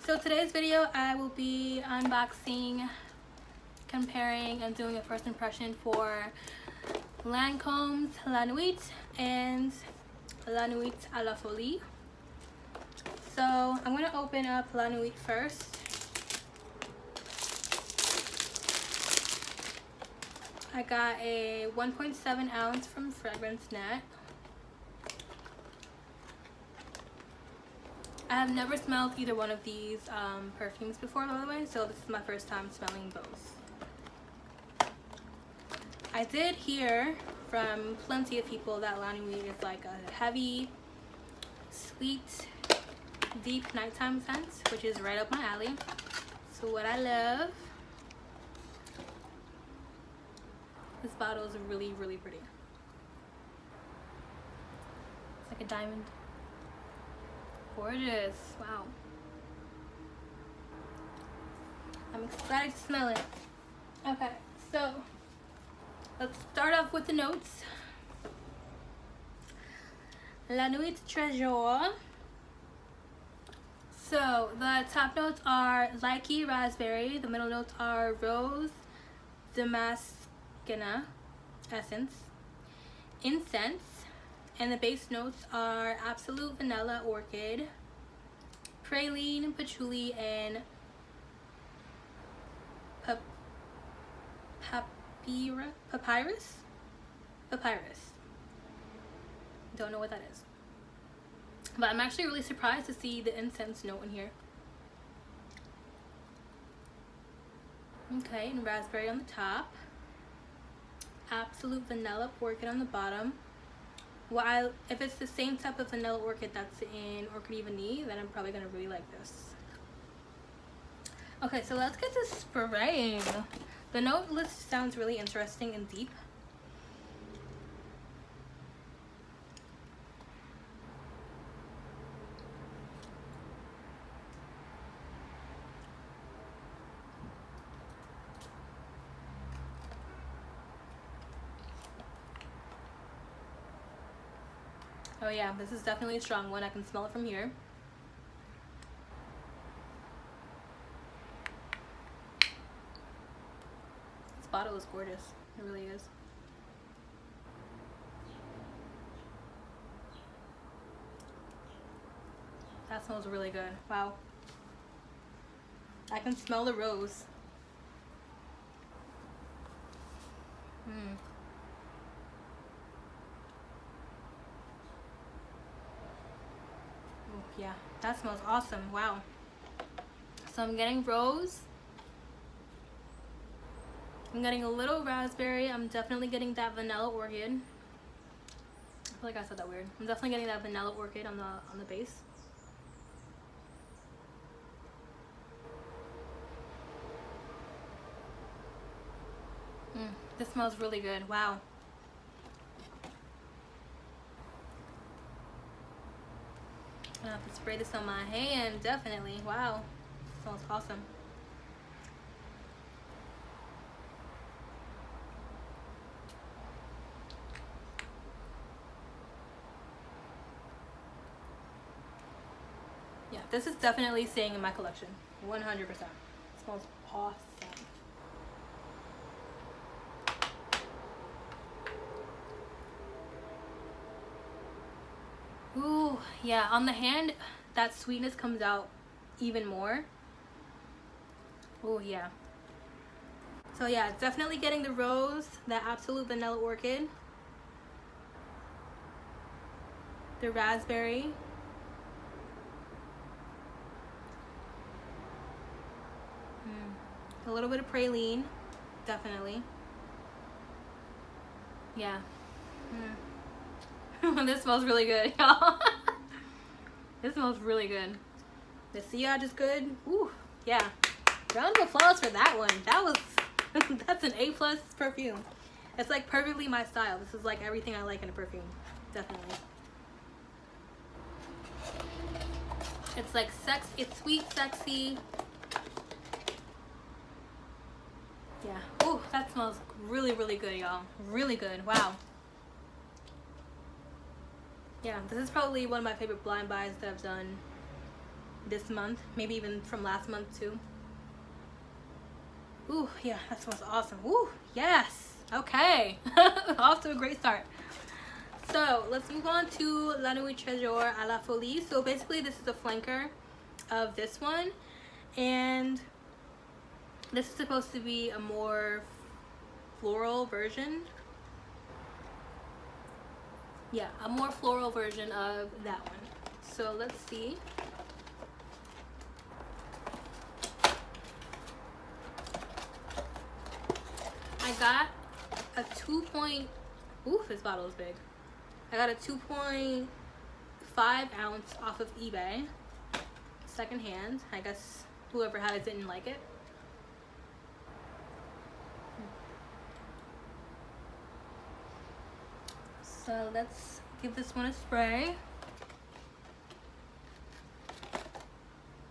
So today's video I will be unboxing, comparing, and doing a first impression for Lancome's La Nuit and La Nuit à la Folie. So I'm going to open up La Nuit first. I got a 1.7 ounce from Fragrance Net. I have never smelled either one of these perfumes before, by the way, so this is my first time smelling both. I did hear from plenty of people that La Nuit is like a heavy, sweet, deep nighttime scent, which is right up my alley. So what I love. This bottle is really, really pretty. It's like a diamond. Gorgeous. Wow. I'm excited to smell it. Okay, so let's start off with the notes. La Nuit Tresor. So the top notes are lychee raspberry. The middle notes are rose damascena essence, incense, and the base notes are absolute vanilla orchid, praline, patchouli, and papyrus. Don't know what that is, but I'm actually really surprised to see the incense note in here. Okay, and raspberry on the top, absolute vanilla orchid on the bottom. Well, if it's the same type of vanilla orchid that's in Orchid Imani, then I'm probably gonna really like this. Okay, so let's get to spraying. The note list sounds really interesting and deep. Oh yeah, this is definitely a strong one. I can smell it from here. This bottle is gorgeous. It really is. That smells really good. Wow. I can smell the rose. Yeah, that smells awesome. Wow. So I'm getting rose. I'm getting a little raspberry. I'm definitely getting that vanilla orchid. I feel like I said that weird. I'm definitely getting that vanilla orchid on the base. This smells really good. Wow. I have to spray this on my hand, definitely. Wow, smells awesome. Yeah, this is definitely staying in my collection, 100%. It smells awesome. Ooh, yeah, on the hand, that sweetness comes out even more. Oh yeah. So yeah, definitely getting the rose, that absolute vanilla orchid, the raspberry, a little bit of praline, definitely. Yeah. This smells really good, y'all. This smells really good. The sillage is good. Ooh, yeah. Round of applause for that one. That was that's an A+ perfume. It's like perfectly my style. This is like everything I like in a perfume. Definitely. It's like it's sweet, sexy. Yeah. Ooh, that smells really, really good, y'all. Really good. Wow. Yeah, this is probably one of my favorite blind buys that I've done this month, maybe even from last month too. Ooh, yeah, that smells awesome. Ooh, yes. Okay. Off to a great start. So let's move on to La Nuit Tresor à la Folie. So basically this is a flanker of this one, and this is supposed to be a more floral version. Yeah, a more floral version of that one. So let's see. I got a 2. Oof, this bottle is big. I got a 2.5 ounce off of eBay, secondhand. I guess whoever had it didn't like it. So let's give this one a spray.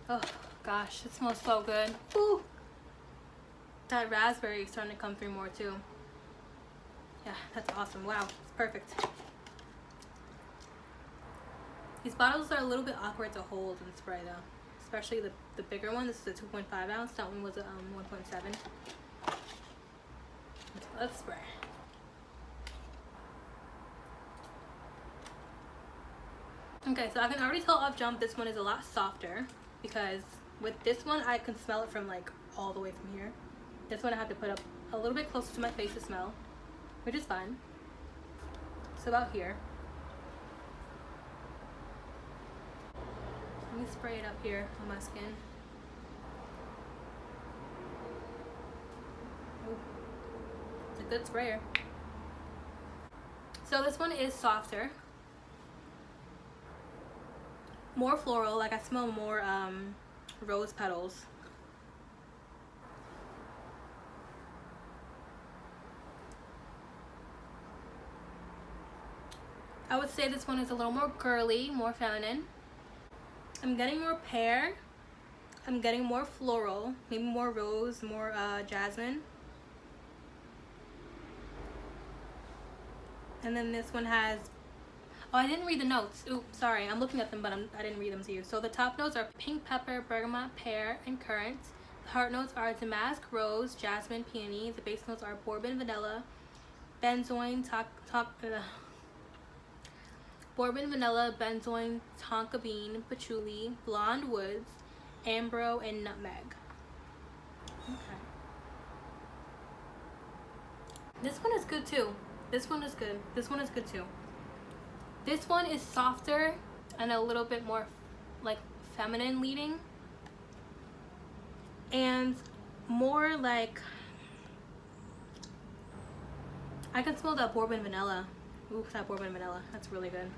Oh gosh, it smells so good. Ooh. That raspberry is starting to come through more too. Yeah, that's awesome. Wow, it's perfect. These bottles are a little bit awkward to hold and spray though, especially the bigger one. This is a 2.5 ounce. That one was a 1.7. Let's spray. Okay, so I can already tell off jump this one is a lot softer, because with this one I can smell it from like all the way from here. This one I have to put up a little bit closer to my face to smell, which is fine. It's about here. Let me spray it up here on my skin. Ooh. It's a good sprayer. So this one is softer, more floral. Like I smell more rose petals. I would say this one is a little more girly, more feminine. I'm getting more pear. I'm getting more floral, maybe more rose, more jasmine. And then this one has, oh, I didn't read the notes. Oops, sorry, I'm looking at them, but I didn't read them to you. So the top notes are pink pepper, bergamot, pear, and currant. The heart notes are damask, rose, jasmine, peony. The base notes are bourbon, vanilla, benzoin, bourbon, vanilla, benzoin, tonka bean, patchouli, blonde woods, ambro, and nutmeg. Okay. This one is good too. This one is good. This one is good too. This one is softer and a little bit more like feminine leading, and more like, I can smell that bourbon vanilla. Ooh, that bourbon vanilla. That's really good.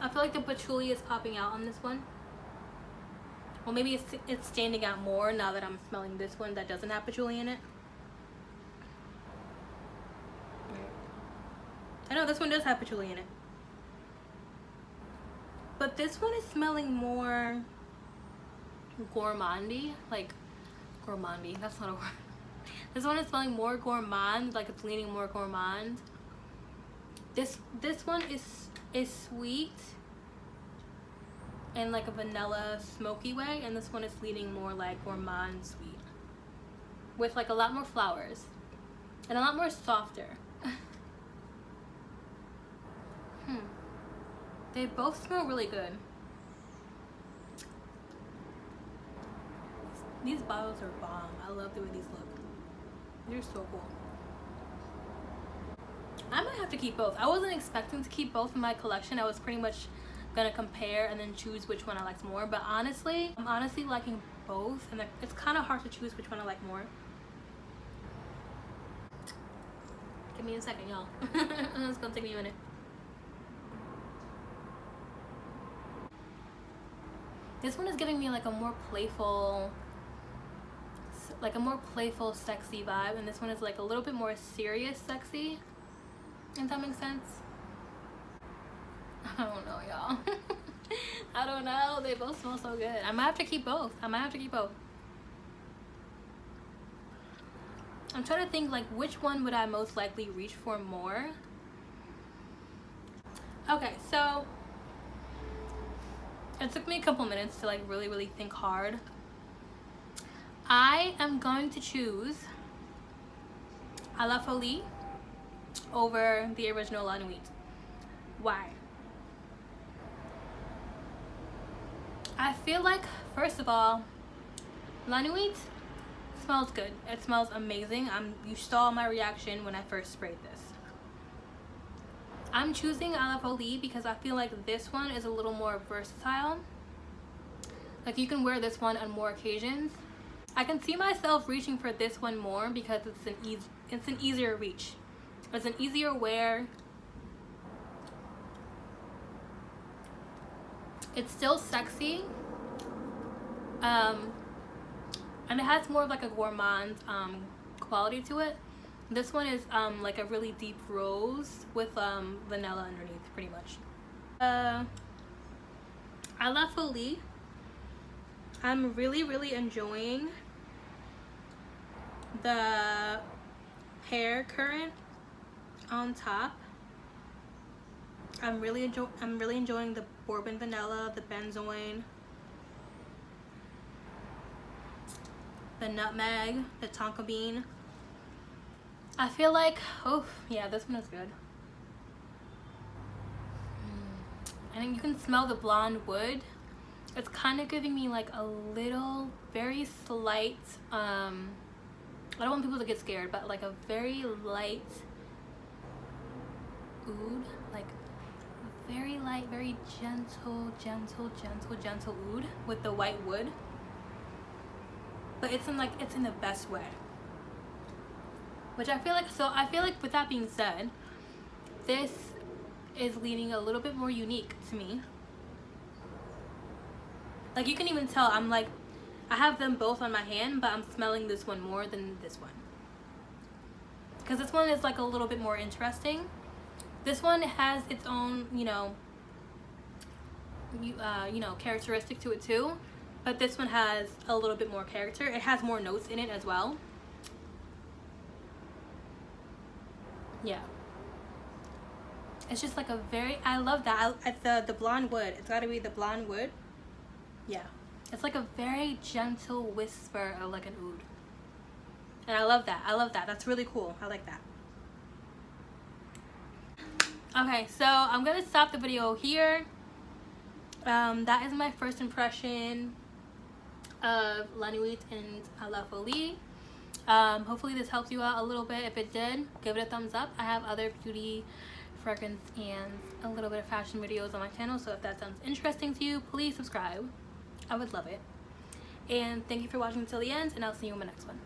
I feel like the patchouli is popping out on this one. Well, maybe it's standing out more now that I'm smelling this one that doesn't have patchouli in it. I know this one does have patchouli in it. But this one is smelling more gourmandy. Like, gourmandy. That's not a word. This one is smelling more gourmand. Like it's leaning more gourmand. This one is sweet in like a vanilla smoky way, and this one is leaning more like gourmand sweet, with like a lot more flowers and a lot more softer. They both smell really good. These bottles are bomb. I love the way these look. They're so cool. I might have to keep both. I wasn't expecting to keep both in my collection. I was pretty much gonna compare and then choose which one I liked more. But honestly, I'm honestly liking both, and it's kind of hard to choose which one I like more. Give me a second, y'all. It's gonna take me a minute. This one is giving me like a more playful, sexy vibe, and this one is like a little bit more serious sexy, if that makes sense. I don't know, y'all. I don't know. They both smell so good. I might have to keep both. I'm trying to think like which one would I most likely reach for more. Okay, so It took me a couple minutes to like really think hard. I am going to choose La Folie over the original La Nuit. Why? I feel like, first of all, La Nuit smells good. It smells amazing. You saw my reaction when I first sprayed this. I'm choosing La Folie because I feel like this one is a little more versatile. Like you can wear this one on more occasions. I can see myself reaching for this one more because it's an easier reach. It's an easier wear. It's still sexy. And it has more of like a gourmand quality to it. This one is like a really deep rose with vanilla underneath, pretty much. La Folie. I'm really enjoying the hair current on top. I'm really enjoying the bourbon vanilla, the benzoin, the nutmeg, the tonka bean. I feel like, oh yeah, this one is good. I think you can smell the blonde wood. It's kind of giving me like a little, very slight, I don't want people to get scared, but like a very light oud, like very light, very gentle oud with the white wood. But it's in the best way. Which I feel like with that being said, this is leaning a little bit more unique to me. Like you can even tell I have them both on my hand, but I'm smelling this one more than this one. Because this one is like a little bit more interesting. This one has its own, characteristic to it too. But this one has a little bit more character. It has more notes in it as well. Yeah, it's just like a I love that. The blonde wood, it's got to be the blonde wood. Yeah, it's like a very gentle whisper of like an oud, and I love that. That's really cool. I like that. Okay, so I'm gonna stop the video here. That is my first impression of La Nuit and La Folie. Hopefully this helps you out a little bit. If it did, give it a thumbs up. I have other beauty, fragrance, and a little bit of fashion videos on my channel, so if that sounds interesting to you, please subscribe. I would love it. And thank you for watching until the end, and I'll see you in my next one.